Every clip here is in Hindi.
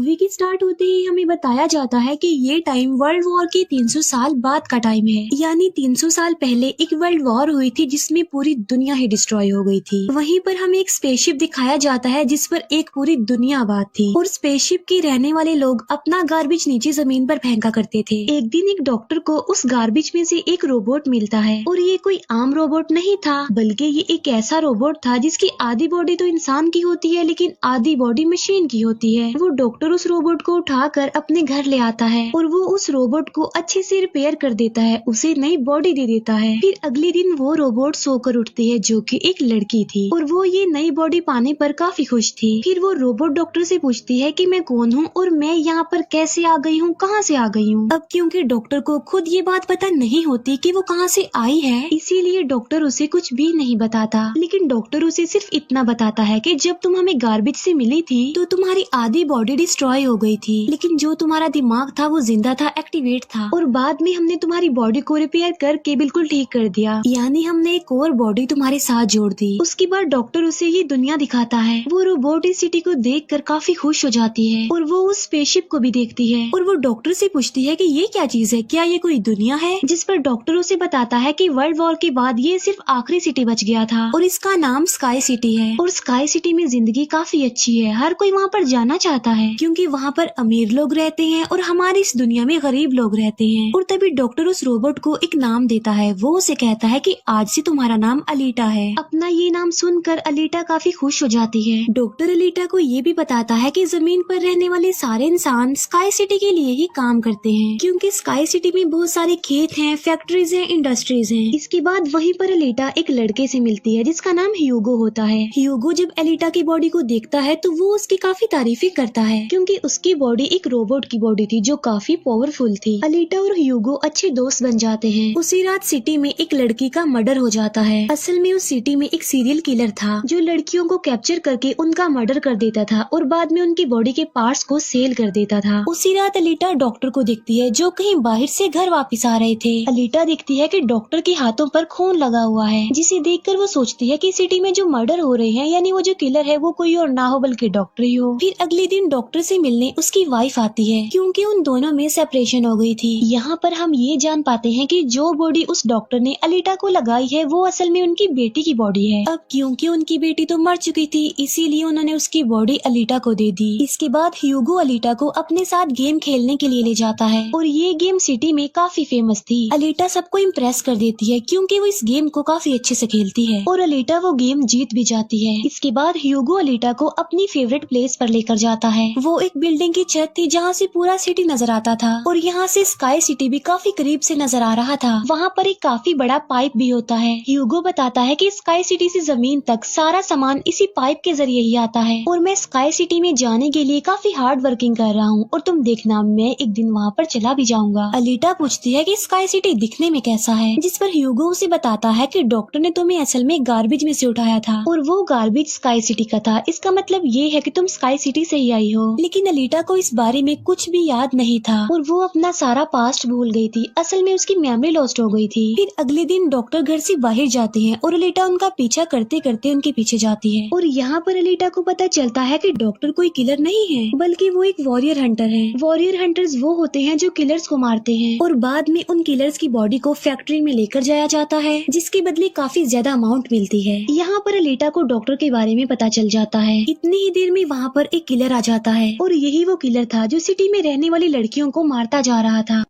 मूवी की स्टार्ट होते ही हमें बताया जाता है कि ये टाइम वर्ल्ड वॉर के 300 साल बाद का टाइम है। यानी 300 साल पहले एक वर्ल्ड वॉर हुई थी जिसमें पूरी दुनिया ही डिस्ट्रॉय हो गई थी। वहीं पर हमें एक स्पेसशिप दिखाया जाता है जिस पर एक पूरी दुनिया आबाद थी और स्पेसशिप के रहने वाले लोग अपना गार्बेज नीचे जमीन पर फेंका करते थे। एक दिन एक डॉक्टर को उस गार्बेज में से एक रोबोट मिलता है और ये कोई आम रोबोट नहीं था, बल्कि ये एक ऐसा रोबोट था जिसकी आधी बॉडी तो इंसान की होती है लेकिन आधी बॉडी मशीन की होती है। वो डॉक्टर उस रोबोट को उठाकर अपने घर ले आता है और वो उस रोबोट को अच्छे से रिपेयर कर देता है, उसे नई बॉडी दे देता है। फिर अगले दिन वो रोबोट सोकर उठती है जो कि एक लड़की थी और वो ये नई बॉडी पाने पर काफी खुश थी। फिर वो रोबोट डॉक्टर से पूछती है कि मैं कौन हूँ और मैं यहाँ पर कैसे आ गई हूँ, कहाँ से आ गई हूँ। अब क्योंकि डॉक्टर को खुद ये बात पता नहीं होती कि वो कहाँ से आई है, इसीलिए डॉक्टर उसे कुछ भी नहीं बताता। लेकिन डॉक्टर उसे सिर्फ इतना बताता है कि जब तुम हमें गार्बेज से मिली थी तो तुम्हारी आधी बॉडी डिस्ट्रॉय हो गई थी, लेकिन जो तुम्हारा दिमाग था वो जिंदा था, एक्टिवेट था, और बाद में हमने तुम्हारी बॉडी को रिपेयर करके बिल्कुल ठीक कर दिया। यानी हमने एक और बॉडी तुम्हारे साथ जोड़ दी। उसके बाद डॉक्टर उसे ये दुनिया दिखाता है। वो रोबोट इस सिटी को देखकर काफी खुश हो जाती है और वो उस स्पेसशिप को भी देखती है और वो डॉक्टर से पूछती है कि ये क्या चीज है, क्या ये कोई दुनिया है? जिस पर डॉक्टर उसे बताता है कि वर्ल्ड वॉर के बाद ये सिर्फ आखिरी सिटी बच गया था और इसका नाम स्काई सिटी है। और स्काई सिटी में जिंदगी काफी अच्छी है, हर कोई वहाँ पर जाना चाहता है क्योंकि वहाँ पर अमीर लोग रहते हैं और हमारी इस दुनिया में गरीब लोग रहते हैं। और तभी डॉक्टर उस रोबोट को एक नाम देता है। वो उसे कहता है कि आज से तुम्हारा नाम अलीटा है। अपना ये नाम सुनकर अलीटा काफी खुश हो जाती है। डॉक्टर अलीटा को ये भी बताता है कि जमीन पर रहने वाले सारे इंसान स्काई सिटी के लिए ही काम करते हैं क्योंकि स्काई सिटी में बहुत सारे खेत हैं, फैक्ट्रीज हैं, इंडस्ट्रीज हैं। इसके बाद वहीं पर अलीटा एक लड़के से मिलती है जिसका नाम ह्यूगो होता है। ह्यूगो जब अलीटा की बॉडी को देखता है तो वो उसकी काफी तारीफें करता है क्योंकि उसकी बॉडी एक रोबोट की बॉडी थी जो काफी पावरफुल थी। अलीटा और ह्यूगो अच्छे दोस्त बन जाते हैं। उसी रात सिटी में एक लड़की का मर्डर हो जाता है। असल में उस सिटी में एक सीरियल किलर था जो लड़कियों को कैप्चर करके उनका मर्डर कर देता था और बाद में उनकी बॉडी के पार्ट्स को सेल कर देता था। उसी रात अलीटा डॉक्टर को देखती है जो कहीं बाहर से घर वापस आ रहे थे। अलीटा देखती है कि डॉक्टर के हाथों पर खून लगा हुआ है, जिसे देखकर वो सोचती है कि सिटी में जो मर्डर हो रहे हैं यानी वो जो किलर है वो कोई और ना हो बल्कि डॉक्टर ही हो। फिर अगले दिन डॉक्टर से मिलने उसकी वाइफ आती है क्योंकि उन दोनों में सेपरेशन हो गई थी। यहाँ पर हम ये जान पाते हैं कि जो बॉडी उस डॉक्टर ने अलीटा को लगाई है वो असल में उनकी बेटी की बॉडी है। अब क्योंकि उनकी बेटी तो मर चुकी थी इसीलिए उन्होंने उसकी बॉडी अलीटा को दे दी। इसके बाद ह्यूगो अलीटा को अपने साथ गेम खेलने के लिए ले जाता है और ये गेम सिटी में काफी फेमस थी। अलीटा सबको इम्प्रेस कर देती है क्योंकि वो इस गेम को काफी अच्छे से खेलती है और अलीटा वो गेम जीत भी जाती है। इसके बाद ह्यूगो अलीटा को अपनी फेवरेट प्लेस पर लेकर जाता है। वो एक बिल्डिंग की छत थी जहाँ से पूरा सिटी नजर आता था और यहाँ से स्काई सिटी भी काफी करीब से नजर आ रहा था। वहाँ पर एक काफी बड़ा पाइप भी होता है। ह्यूगो बताता है कि स्काई सिटी से जमीन तक सारा सामान इसी पाइप के जरिए ही आता है और मैं स्काई सिटी में जाने के लिए काफी हार्ड वर्किंग कर रहा हूँ और तुम देखना मैं एक दिन वहाँ पर चला भी जाऊंगा। अलीटा पूछती है कि स्काई सिटी दिखने में कैसा है, जिस पर ह्यूगो उसे बताता है कि डॉक्टर ने तुम्हें असल में गार्बेज में से उठाया था और वो गार्बेज स्काई सिटी का था। इसका मतलब ये है कि तुम स्काई सिटी से ही आई हो। लेकिन अलीटा को इस बारे में कुछ भी याद नहीं था और वो अपना सारा पास्ट भूल गई थी। असल में उसकी मेमोरी लॉस्ट हो गई थी। फिर अगले दिन डॉक्टर घर से बाहर जाते हैं और अलीटा उनका पीछा करते करते उनके पीछे जाती है और यहाँ पर अलीटा को पता चलता है कि डॉक्टर कोई किलर नहीं है बल्कि वो एक वॉरियर हंटर है। वॉरियर हंटर्स वो होते हैं जो किलर्स को मारते हैं और बाद में उन किलर्स की बॉडी को फैक्ट्री में लेकर जाया जाता है जिसके बदले काफी ज्यादा अमाउंट मिलती है। यहाँ पर अलीटा को डॉक्टर के बारे में पता चल जाता है। इतनी ही देर में वहाँ पर एक किलर आ जाता है और यही वो किलर था जो सिटी में रहने वाली लड़कियों को मारता जा रहा था।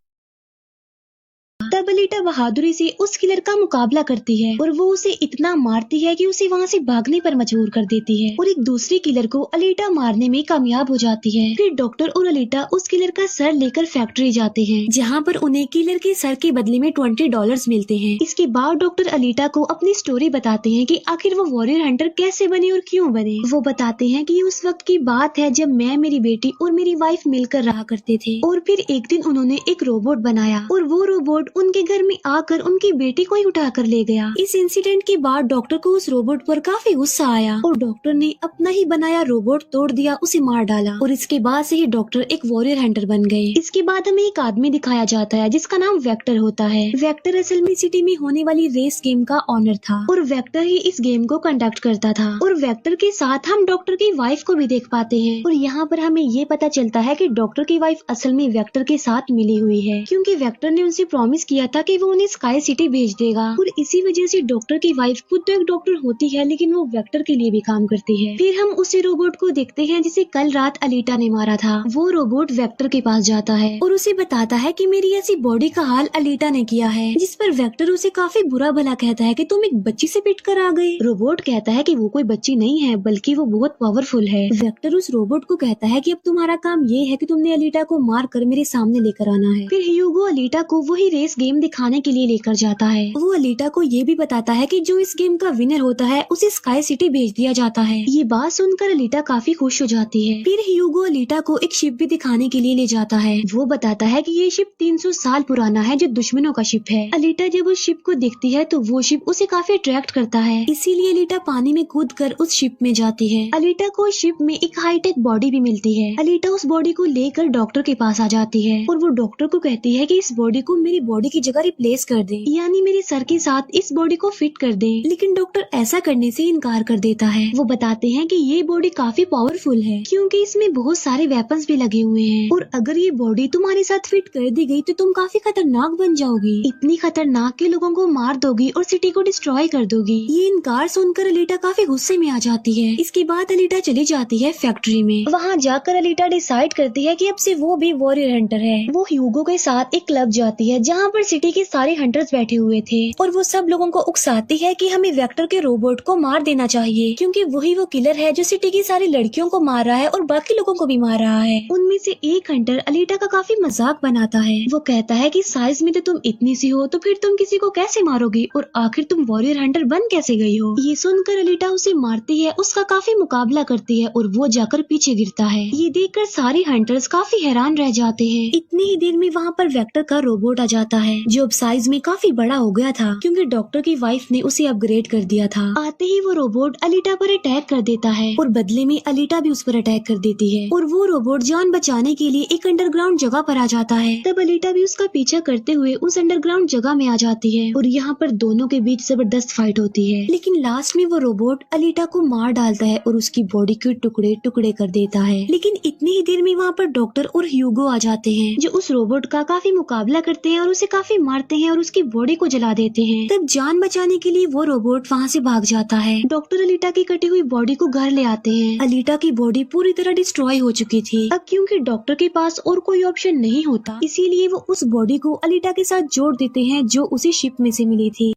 तब अलीटा बहादुरी से उस किलर का मुकाबला करती है और वो उसे इतना मारती है कि उसे वहाँ से भागने पर मजबूर कर देती है और एक दूसरे किलर को अलीटा मारने में कामयाब हो जाती है। फिर डॉक्टर और अलीटा उस किलर का सर लेकर फैक्ट्री जाते हैं जहाँ पर उन्हें किलर के सर के बदले में $20 मिलते हैं। इसके बाद डॉक्टर अलीटा को अपनी स्टोरी बताते हैं कि आखिर वो वॉरियर हंटर कैसे बने और क्यों बने। वो बताते हैं कि उस वक्त की बात है जब मैं, मेरी बेटी और मेरी वाइफ मिलकर रहा करते थे और फिर एक दिन उन्होंने एक रोबोट बनाया और वो रोबोट उनके घर में आकर उनकी बेटी को ही उठा कर ले गया। इस इंसिडेंट के बाद डॉक्टर को उस रोबोट पर काफी गुस्सा आया और डॉक्टर ने अपना ही बनाया रोबोट तोड़ दिया, उसे मार डाला और इसके बाद से ही डॉक्टर एक वॉरियर हंटर बन गए। इसके बाद हमें एक आदमी दिखाया जाता है जिसका नाम वेक्टर होता है। वेक्टर असल में सिटी में होने वाली रेस गेम का ऑनर था और वेक्टर ही इस गेम को कंडक्ट करता था। और वेक्टर के साथ हम डॉक्टर की वाइफ को भी देख पाते हैं और यहाँ पर हमें ये पता चलता है कि डॉक्टर की वाइफ असल में वेक्टर के साथ मिली हुई है, क्योंकि वेक्टर ने उनसे प्रॉमिस किया था कि वो उन्हें स्काई सिटी भेज देगा। और इसी वजह से डॉक्टर की वाइफ खुद तो एक डॉक्टर होती है लेकिन वो वेक्टर के लिए भी काम करती है। फिर हम उसी रोबोट को देखते हैं जिसे कल रात अलीटा ने मारा था। वो रोबोट वेक्टर के पास जाता है और उसे बताता है कि मेरी ऐसी बॉडी का हाल अलीटा ने किया है, जिस पर वेक्टर उसे काफी बुरा भला कहता है कि तुम एक बच्ची से पिट कर आ गए। रोबोट कहता है कि वो कोई बच्ची नहीं है बल्कि वो बहुत पावरफुल है। वेक्टर उस रोबोट को कहता है कि अब तुम्हारा काम ये है कि तुमने अलीटा को मार कर मेरे सामने लेकर आना है। फिर ह्यूगो अलीटा को वही रेस गेम दिखाने के लिए लेकर जाता है। वो अलीटा को ये भी बताता है कि जो इस गेम का विनर होता है उसे स्काई सिटी भेज दिया जाता है। ये बात सुनकर अलीटा काफी खुश हो जाती है। फिर ह्यूगो अलीटा को एक शिप भी दिखाने के लिए ले जाता है। वो बताता है कि ये शिप 300 साल पुराना है जो दुश्मनों का शिप है। अलीटा जब उस शिप को देखती है तो वो शिप उसे काफी अट्रैक्ट करता है, इसीलिए अलीटा पानी में कूद कर उस शिप में जाती है। अलीटा को शिप में एक हाईटेक बॉडी भी मिलती है। अलीटा उस बॉडी को लेकर डॉक्टर के पास आ जाती है और वो डॉक्टर को कहती है कि इस बॉडी को मेरी बॉडी की जगह रिप्लेस कर दें, यानी मेरे सर के साथ इस बॉडी को फिट कर दें। लेकिन डॉक्टर ऐसा करने से इनकार कर देता है। वो बताते हैं कि ये बॉडी काफी पावरफुल है क्योंकि इसमें बहुत सारे वेपन्स भी लगे हुए हैं और अगर ये बॉडी तुम्हारे साथ फिट कर दी गई तो तुम काफी खतरनाक बन जाओगी, इतनी खतरनाक कि लोगों को मार दोगी और सिटी को डिस्ट्रॉय कर दोगी। ये इनकार सुनकर अलीटा काफी गुस्से में आ जाती है। इसके बाद अलीटा चली जाती है फैक्ट्री में। वहाँ जाकर अलीटा डिसाइड करती है कि अब से वो भी वॉरियर हंटर है। वो ह्यूगो के साथ एक क्लब जाती है जहाँ पर सिटी के सारे हंटर्स बैठे हुए थे और वो सब लोगों को उकसाती है कि हमें वेक्टर के रोबोट को मार देना चाहिए क्योंकि वही वो किलर है जो सिटी की सारी लड़कियों को मार रहा है और बाकी लोगों को भी मार रहा है। उनमें से एक हंटर अलीटा का काफी मजाक बनाता है। वो कहता है कि साइज में तो तुम इतनी सी हो तो फिर तुम किसी को कैसे मारोगी और आखिर तुम वॉरियर हंटर बन कैसे गई हो। ये सुनकर अलीटा उसे मारती है, उसका काफी मुकाबला करती है और वो जाकर पीछे गिरता है। ये देखकर सारे हंटर्स काफी हैरान रह जाते हैं। इतनी ही देर में वहाँ पर वेक्टर का रोबोट आ जाता है जो अब साइज में काफी बड़ा हो गया था क्योंकि डॉक्टर की वाइफ ने उसे अपग्रेड कर दिया था। आते ही वो रोबोट अलीटा पर अटैक कर देता है और बदले में अलीटा भी उस पर अटैक कर देती है और वो रोबोट जान बचाने के लिए एक अंडरग्राउंड जगह पर आ जाता है। तब अलीटा भी उसका पीछा करते हुए उस अंडरग्राउंड जगह में आ जाती है और यहाँ पर दोनों के बीच जबरदस्त फाइट होती है। लेकिन लास्ट में वो रोबोट अलीटा को मार डालता है और उसकी बॉडी के टुकड़े टुकड़े कर देता है। लेकिन इतनी ही देर में वहाँ पर डॉक्टर और ह्यूगो आ जाते हैं जो उस रोबोट का काफी मुकाबला करते हैं और उसे काफी मारते हैं और उसकी बॉडी को जला देते हैं। तब जान बचाने के लिए वो रोबोट वहाँ से भाग जाता है। डॉक्टर अलीटा की कटी हुई बॉडी को घर ले आते हैं। अलीटा की बॉडी पूरी तरह डिस्ट्रॉय हो चुकी थी। अब क्योंकि डॉक्टर के पास और कोई ऑप्शन नहीं होता इसीलिए वो उस बॉडी को अलीटा के साथ जोड़ देते हैं जो उसी शिप में से मिली थी।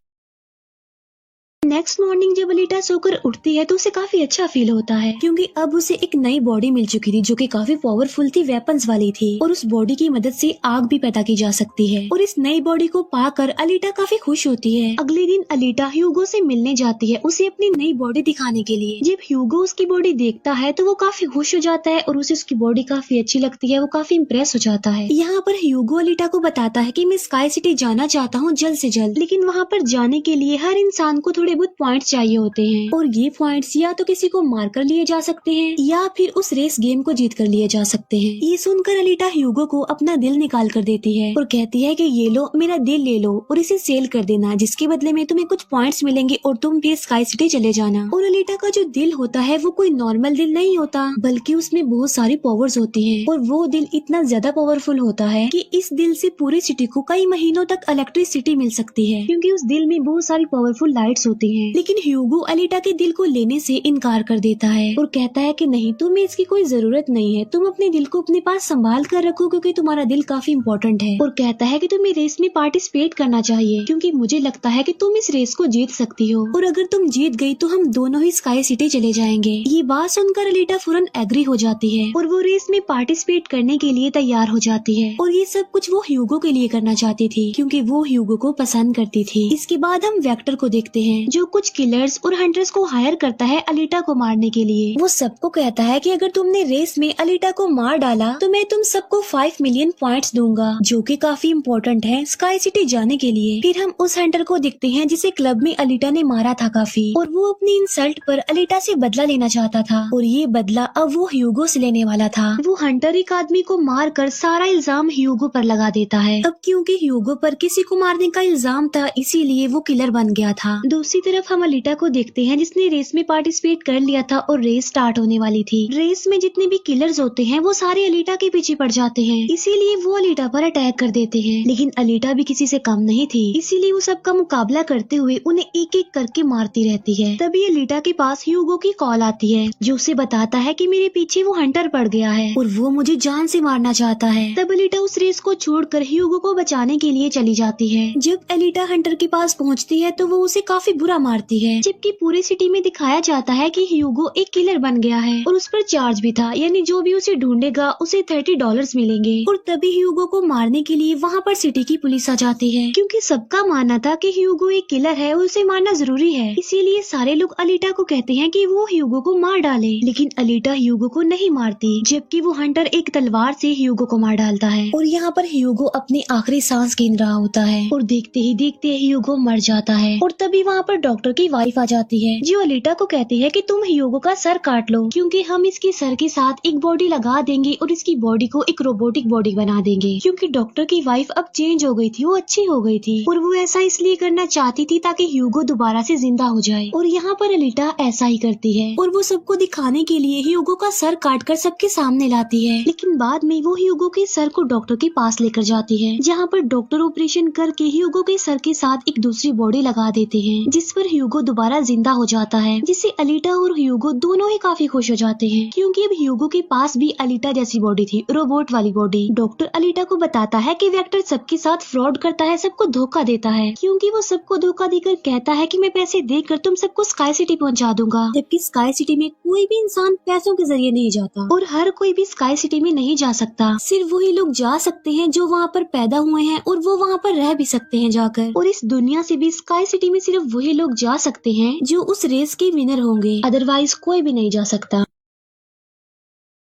नेक्स्ट मॉर्निंग जब अलीटा सोकर उठती है तो उसे काफी अच्छा फील होता है क्योंकि अब उसे एक नई बॉडी मिल चुकी थी जो कि काफी पावरफुल थी, वेपन्स वाली थी और उस बॉडी की मदद से आग भी पैदा की जा सकती है। और इस नई बॉडी को पाकर अलीटा काफी खुश होती है। अगले दिन अलीटा ह्यूगो से मिलने जाती है उसे अपनी नई बॉडी दिखाने के लिए। जब ह्यूगो उसकी बॉडी देखता है तो वो काफी खुश हो जाता है और उसे उसकी बॉडी काफी अच्छी लगती है। वो काफी इम्प्रेस हो जाता है। यहाँ पर ह्यूगो अलीटा को बताता है कि मैं स्काई सिटी जाना चाहता हूँ जल्द से जल्द, लेकिन वहाँ पर जाने के लिए हर इंसान को थोड़े बहुत पॉइंट्स चाहिए होते हैं और ये पॉइंट्स या तो किसी को मार कर लिए जा सकते हैं या फिर उस रेस गेम को जीत कर लिए जा सकते हैं। ये सुनकर अलीटा ह्यूगो को अपना दिल निकाल कर देती है और कहती है कि ये लो, मेरा दिल ले लो और इसे सेल कर देना, जिसके बदले में तुम्हें कुछ पॉइंट्स मिलेंगे और तुम फिर स्काई सिटी चले जाना। और अलीटा का जो दिल होता है वो कोई नॉर्मल दिल नहीं होता बल्कि उसमें बहुत सारी पावर्स होती है और वो दिल इतना ज्यादा पावरफुल होता है कि इस दिल से पूरी सिटी को कई महीनों तक इलेक्ट्रिसिटी मिल सकती है क्योंकि उस दिल में बहुत सारी पावरफुल लाइट्स होती है। लेकिन ह्यूगो अलीटा के दिल को लेने से इनकार कर देता है और कहता है कि नहीं, तुम्हें इसकी कोई जरूरत नहीं है, तुम अपने दिल को अपने पास संभाल कर रखो क्योंकि तुम्हारा दिल काफी इम्पोर्टेंट है। और कहता है कि तुम्हें रेस में पार्टिसिपेट करना चाहिए क्योंकि मुझे लगता है कि तुम इस रेस को जीत सकती हो और अगर तुम जीत गई तो हम दोनों ही स्काई सिटी चले जाएंगे। ये बात सुनकर अलीटा फौरन एग्री हो जाती है और वो रेस में पार्टिसिपेट करने के लिए तैयार हो जाती है और ये सब कुछ वो ह्यूगो के लिए करना चाहती थी क्योंकि वो ह्यूगो को पसंद करती थी। इसके बाद हम वेक्टर को देखते हैं जो कुछ किलर्स और हंटर्स को हायर करता है अलीटा को मारने के लिए। वो सबको कहता है कि अगर तुमने रेस में अलीटा को मार डाला तो मैं तुम सबको 5 मिलियन पॉइंट्स दूंगा, जो कि काफी इम्पोर्टेंट है स्काई सिटी जाने के लिए। फिर हम उस हंटर को दिखते हैं जिसे क्लब में अलीटा ने मारा था काफी, और वो अपनी इंसल्ट पर अलीटा से बदला लेना चाहता था, और ये बदला अब वो ह्यूगो से लेने वाला था। वो हंटर एक आदमी को मार कर सारा इल्जाम ह्यूगो पर लगा देता है। अब क्योंकि ह्यूगो पर किसी को मारने का इल्जाम था, इसीलिए वो किलर बन गया था। दूसरी तरफ हम अलीटा को देखते हैं जिसने रेस में पार्टिसिपेट कर लिया था और रेस स्टार्ट होने वाली थी। रेस में जितने भी किलर्स होते हैं वो सारे अलीटा के पीछे पड़ जाते हैं, इसीलिए वो अलीटा पर अटैक कर देते हैं। लेकिन अलीटा भी किसी से कम नहीं थी, इसीलिए वो सबका मुकाबला करते हुए उन्हें एक एक करके मारती रहती है। तभी अलीटा के पास ह्यूगो की कॉल आती है जो उसे बताता है कि मेरे पीछे वो हंटर पड़ गया है और वो मुझे जान से मारना चाहता है। तब अलीटा उस रेस को छोड़कर ह्यूगो को बचाने के लिए चली जाती है। जब अलीटा हंटर के पास पहुंचती है तो वो उसे काफी बुरा मारती है, जबकि पूरी सिटी में दिखाया जाता है कि ह्यूगो एक किलर बन गया है और उस पर चार्ज भी था, यानी जो भी उसे ढूंढेगा उसे $30 मिलेंगे। और तभी ह्यूगो को मारने के लिए वहाँ पर सिटी की पुलिस आ जाती है, क्योंकि सबका मानना था कि ह्यूगो एक किलर है और उसे मारना जरूरी है। इसीलिए सारे लोग अलीटा को कहते हैं कि वो ह्यूगो को मार डाले, लेकिन अलीटा ह्यूगो को नहीं मारती, जबकि वो हंटर एक तलवार से ह्यूगो को मार डालता है। और यहाँ पर ह्यूगो अपनी आखिरी सांस गिन रहा होता है और देखते ही देखते ह्यूगो मर जाता है। और तभी वहाँ पर डॉक्टर की वाइफ आ जाती है जो अलीटा को कहती है कि तुम ह्यूगो का सर काट लो, क्योंकि हम इसके सर के साथ एक बॉडी लगा देंगे और इसकी बॉडी को एक रोबोटिक बॉडी बना देंगे। क्योंकि डॉक्टर की वाइफ अब चेंज हो गई थी, वो अच्छी हो गई थी और वो ऐसा इसलिए करना चाहती थी ताकि ह्यूगो दोबारा से जिंदा हो जाए। और यहाँ पर अलीटा ऐसा ही करती है और वो सबको दिखाने के लिए ह्यूगो का सर काटकर सबके सामने लाती है। लेकिन बाद में वो ह्यूगो के सर को डॉक्टर के पास लेकर जाती है, जहाँ पर डॉक्टर ऑपरेशन करके ह्यूगो के सर के साथ एक दूसरी बॉडी लगा देते हैं, जिस पर ह्यूगो दोबारा जिंदा हो जाता है, जिससे अलीटा और ह्यूगो दोनों ही काफी खुश हो जाते हैं, क्योंकि अब ह्यूगो के पास भी अलीटा जैसी बॉडी थी, रोबोट वाली बॉडी। डॉक्टर अलीटा को बताता है कि वेक्टर सबके साथ फ्रॉड करता है, सबको धोखा देता है, क्योंकि वो सबको धोखा देकर कहता है कि मैं पैसे देकर तुम सबको स्काई सिटी पहुंचा दूंगा, जबकि स्काई सिटी में कोई भी इंसान पैसों के जरिए नहीं जाता और हर कोई भी स्काई सिटी में नहीं जा सकता। सिर्फ वही लोग जा सकते हैं जो वहाँ पर पैदा हुए हैं और वो वहाँ पर रह भी सकते हैं जाकर। और इस दुनिया से भी स्काई सिटी में सिर्फ वही लोग जा सकते हैं जो उस रेस के विनर होंगे, अदरवाइज कोई भी नहीं जा सकता।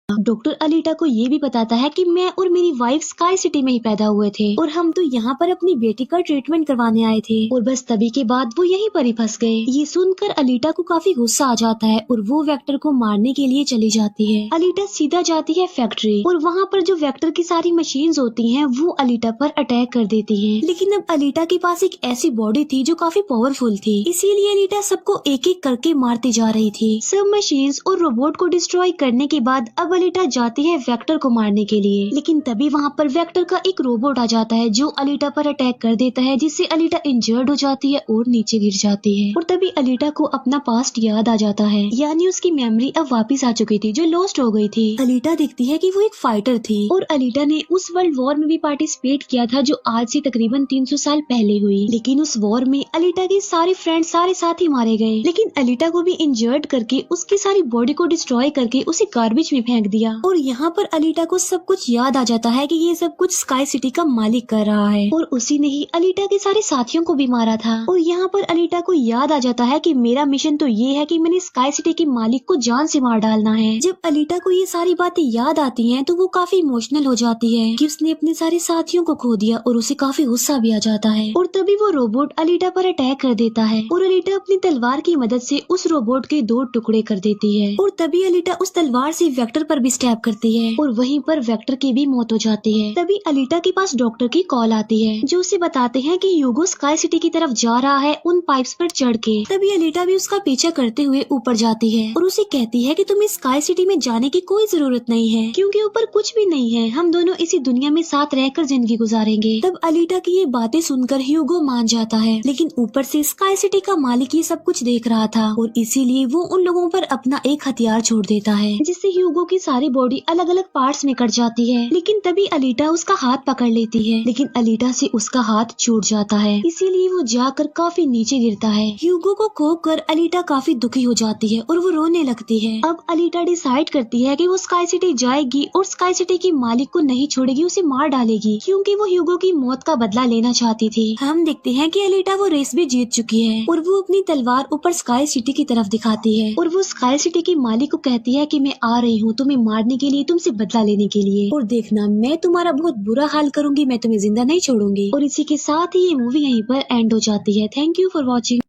डॉक्टर अलीटा को ये भी बताता है कि मैं और मेरी वाइफ स्काई सिटी में ही पैदा हुए थे और हम तो यहाँ पर अपनी बेटी का ट्रीटमेंट करवाने आए थे, और बस तभी के बाद वो यहीं पर ही फंस गए। ये सुनकर अलीटा को काफी गुस्सा आ जाता है और वो वेक्टर को मारने के लिए चली जाती है। अलीटा सीधा जाती है फैक्ट्री और वहाँ पर जो वेक्टर की सारी मशीन्स होती हैं वो अलीटा पर अटैक कर देती हैं। लेकिन अब अलीटा के पास एक ऐसी बॉडी थी जो काफी पावरफुल थी, इसीलिए अलीटा सबको एक एक करके मारती जा रही थी। सब मशीन्स और रोबोट को डिस्ट्रॉय करने के बाद अब अलीटा जाती है वेक्टर को मारने के लिए, लेकिन तभी वहाँ पर वेक्टर का एक रोबोट आ जाता है जो अलीटा पर अटैक कर देता है, जिससे अलीटा इंजर्ड हो जाती है और नीचे गिर जाती है। और तभी अलीटा को अपना पास्ट याद आ जाता है, यानी उसकी मेमोरी अब वापस आ चुकी थी जो लॉस्ट हो गई थी। अलीटा देखती है कि वो एक फाइटर थी और अलीटा ने उस वर्ल्ड वॉर में भी पार्टिसिपेट किया था जो आज से तकरीबन 300 साल पहले हुई। लेकिन उस वॉर में अलीटा के सारे फ्रेंड सारे साथी मारे गए, लेकिन अलीटा को भी इंजर्ड करके उसकी सारी बॉडी को डिस्ट्रॉय करके उसे गार्बेज में फेंक दिया। और यहाँ पर अलीटा को सब कुछ याद आ जाता है कि ये सब कुछ स्काई सिटी का मालिक कर रहा है और उसी ने ही अलीटा के सारे साथियों को भी मारा था। और यहाँ पर अलीटा को याद आ जाता है कि मेरा मिशन तो ये है कि मैंने स्काई सिटी के मालिक को जान से मार डालना है। जब अलीटा को ये सारी बातें याद आती हैं तो वो काफी इमोशनल हो जाती है कि उसने अपने सारे साथियों को खो दिया और उसे काफी गुस्सा भी आ जाता है। और तभी वो रोबोट अलीटा पर अटैक कर देता है और अलीटा अपनी तलवार की मदद से उस रोबोट के 2 टुकड़े कर देती है। और तभी अलीटा उस तलवार से वेक्टर पर भी स्टैब करती है और वहीं पर वेक्टर की भी मौत हो जाती है। तभी अलीटा के पास डॉक्टर की कॉल आती है जो उसे बताते हैं कि ह्यूगो स्काई सिटी की तरफ जा रहा है उन पाइप्स पर चढ़ के। तभी अलीटा भी उसका पीछा करते हुए ऊपर जाती है और उसे कहती है कि तुम्हें स्काई सिटी में जाने की कोई जरूरत नहीं है, क्योंकि ऊपर कुछ भी नहीं है, हम दोनों इसी दुनिया में साथ रहकर जिंदगी गुजारेंगे। तब अलीटा की ये बातें सुनकर ह्यूगो मान जाता है, लेकिन ऊपर से स्काई सिटी का मालिक ये सब कुछ देख रहा था और इसीलिए वो उन लोगों पर अपना एक हथियार छोड़ देता है, जिससे ह्यूगो की सारी सारी बॉडी अलग अलग पार्ट्स में कट जाती है। लेकिन तभी अलीटा उसका हाथ पकड़ लेती है, लेकिन अलीटा से उसका हाथ छूट जाता है, इसीलिए वो जाकर काफी नीचे गिरता है। ह्यूगो को खोकर अलीटा काफी दुखी हो जाती है और वो रोने लगती है। अब अलीटा डिसाइड करती है कि वो स्काई सिटी जाएगी और स्काई सिटी की मालिक को नहीं छोड़ेगी, उसे मार डालेगी, क्योंकि वो ह्यूगो की मौत का बदला लेना चाहती थी। हम देखते हैं कि अलीटा वो रेस भी जीत चुकी है और वो अपनी तलवार ऊपर स्काई सिटी की तरफ दिखाती है और वो स्काई सिटी की मालिक को कहती है कि मैं आ रही हूँ तुम्हें मारने के लिए, तुमसे बदला लेने के लिए, और देखना मैं तुम्हारा बहुत बुरा हाल करूंगी, मैं तुम्हें जिंदा नहीं छोड़ूंगी। और इसी के साथ ही ये मूवी यहीं पर एंड हो जाती है। Thank you for watching.